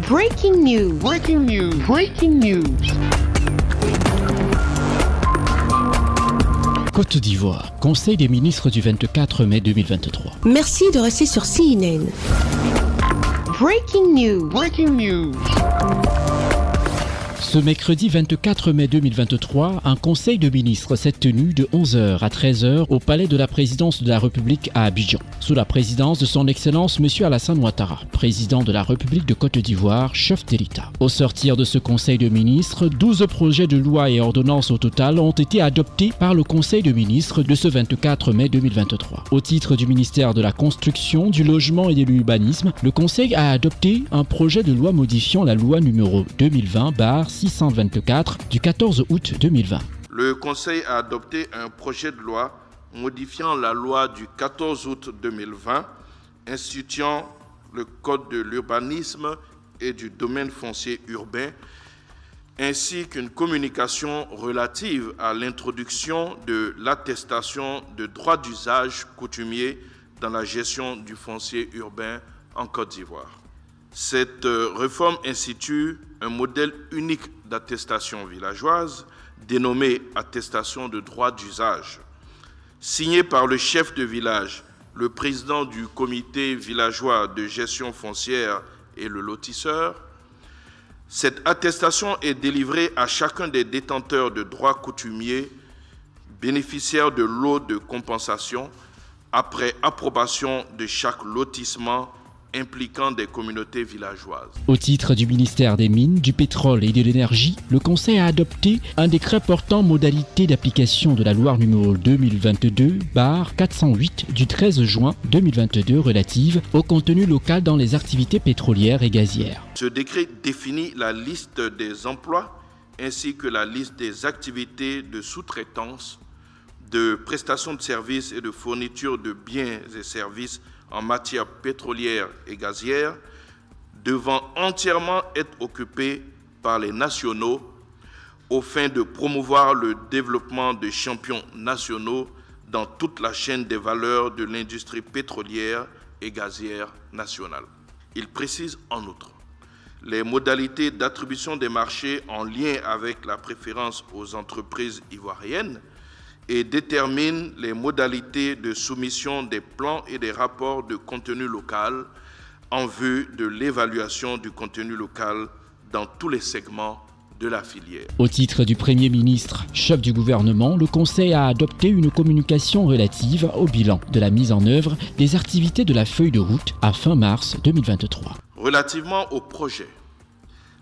Breaking news. Breaking news. Breaking news. Côte d'Ivoire, Conseil des ministres du 24 mai 2023. Merci de rester sur CNN. Breaking news. Breaking news. Ce mercredi 24 mai 2023, un conseil de ministres s'est tenu de 11h à 13h au palais de la présidence de la République à Abidjan, sous la présidence de son Excellence M. Alassane Ouattara, président de la République de Côte d'Ivoire, chef de l'État. Au sortir de ce conseil de ministres, 12 projets de loi et ordonnances au total ont été adoptés par le conseil de ministres de ce 24 mai 2023. Au titre du ministère de la Construction, du Logement et de l'Urbanisme, le conseil a adopté un projet de loi modifiant la loi numéro 2020/624 du 14 août 2020. Le Conseil a adopté un projet de loi modifiant la loi du 14 août 2020 instituant le Code de l'urbanisme et du domaine foncier urbain, ainsi qu'une communication relative à l'introduction de l'attestation de droit d'usage coutumier dans la gestion du foncier urbain en Côte d'Ivoire. Cette réforme institue un modèle unique d'attestation villageoise dénommé attestation de droit d'usage, signé par le chef de village, le président du comité villageois de gestion foncière et le lotisseur. Cette attestation est délivrée à chacun des détenteurs de droits coutumiers bénéficiaires de lots de compensation après approbation de chaque lotissement impliquant des communautés villageoises. Au titre du ministère des Mines, du Pétrole et de l'Énergie, le Conseil a adopté un décret portant modalité d'application de la loi numéro 2022/408 du 13 juin 2022 relative au contenu local dans les activités pétrolières et gazières. Ce décret définit la liste des emplois ainsi que la liste des activités de sous-traitance, de prestation de services et de fourniture de biens et services en matière pétrolière et gazière devant entièrement être occupés par les nationaux aux fins de promouvoir le développement de champions nationaux dans toute la chaîne des valeurs de l'industrie pétrolière et gazière nationale. Il précise en outre les modalités d'attribution des marchés en lien avec la préférence aux entreprises ivoiriennes et détermine les modalités de soumission des plans et des rapports de contenu local en vue de l'évaluation du contenu local dans tous les segments de la filière. Au titre du Premier ministre, chef du gouvernement, le Conseil a adopté une communication relative au bilan de la mise en œuvre des activités de la feuille de route à fin mars 2023. Relativement au projet,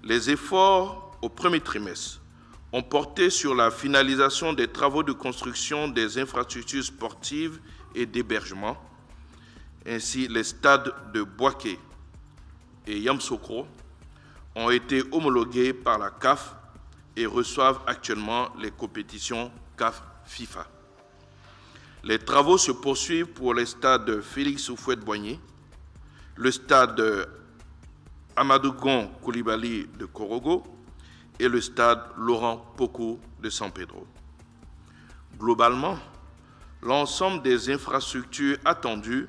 les efforts au premier trimestre ont porté sur la finalisation des travaux de construction des infrastructures sportives et d'hébergement. Ainsi, les stades de Boaké et Yamsokro ont été homologués par la CAF et reçoivent actuellement les compétitions CAF FIFA. Les travaux se poursuivent pour les stades Félix Houphouët-Boigny, le stade Amadou Gon Coulibaly de Korogo et le stade Laurent Pokou de San Pedro. Globalement, l'ensemble des infrastructures attendues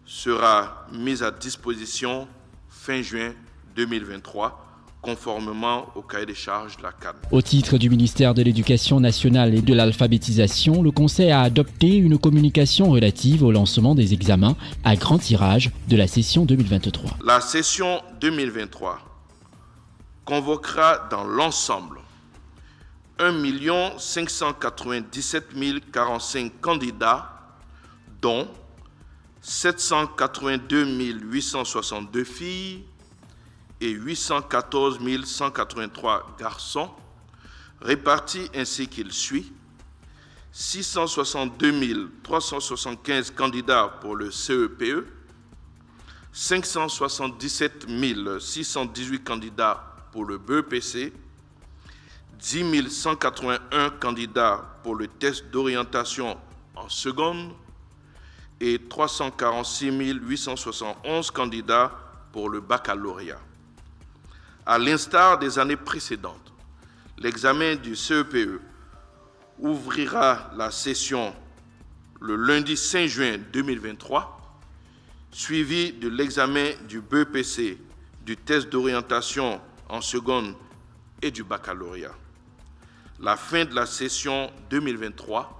sera mis à disposition fin juin 2023, conformément au cahier des charges de la CAN. Au titre du ministère de l'Éducation nationale et de l'alphabétisation, le Conseil a adopté une communication relative au lancement des examens à grand tirage de la session 2023. La session 2023 convoquera dans l'ensemble 1 597 045 candidats, dont 782 862 filles et 814 183 garçons, répartis ainsi qu'il suit: 662 375 candidats pour le CEPE, 577 618 candidats pour le BEPC, 10 181 candidats pour le test d'orientation en seconde et 346 871 candidats pour le baccalauréat. À l'instar des années précédentes, l'examen du CEPE ouvrira la session le lundi 5 juin 2023, suivi de l'examen du BEPC, du test d'orientation en seconde et du baccalauréat. La fin de la session 2023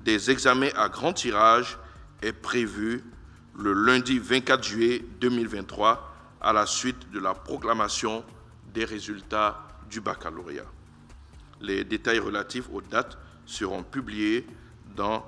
des examens à grand tirage est prévue le lundi 24 juillet 2023 à la suite de la proclamation des résultats du baccalauréat. Les détails relatifs aux dates seront publiés dans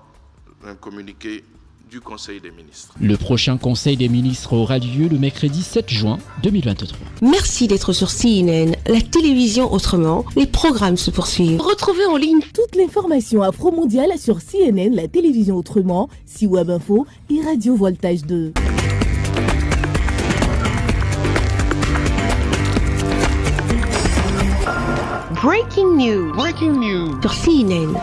un communiqué du Conseil des ministres. Le prochain Conseil des ministres aura lieu le mercredi 7 juin 2023. Merci d'être sur CNN, la télévision autrement. Les programmes se poursuivent. Retrouvez en ligne toute l'information afro-mondiale sur CNN, la télévision autrement, C-Web Info et Radio Voltage 2. Breaking News Breaking news. sur CNN.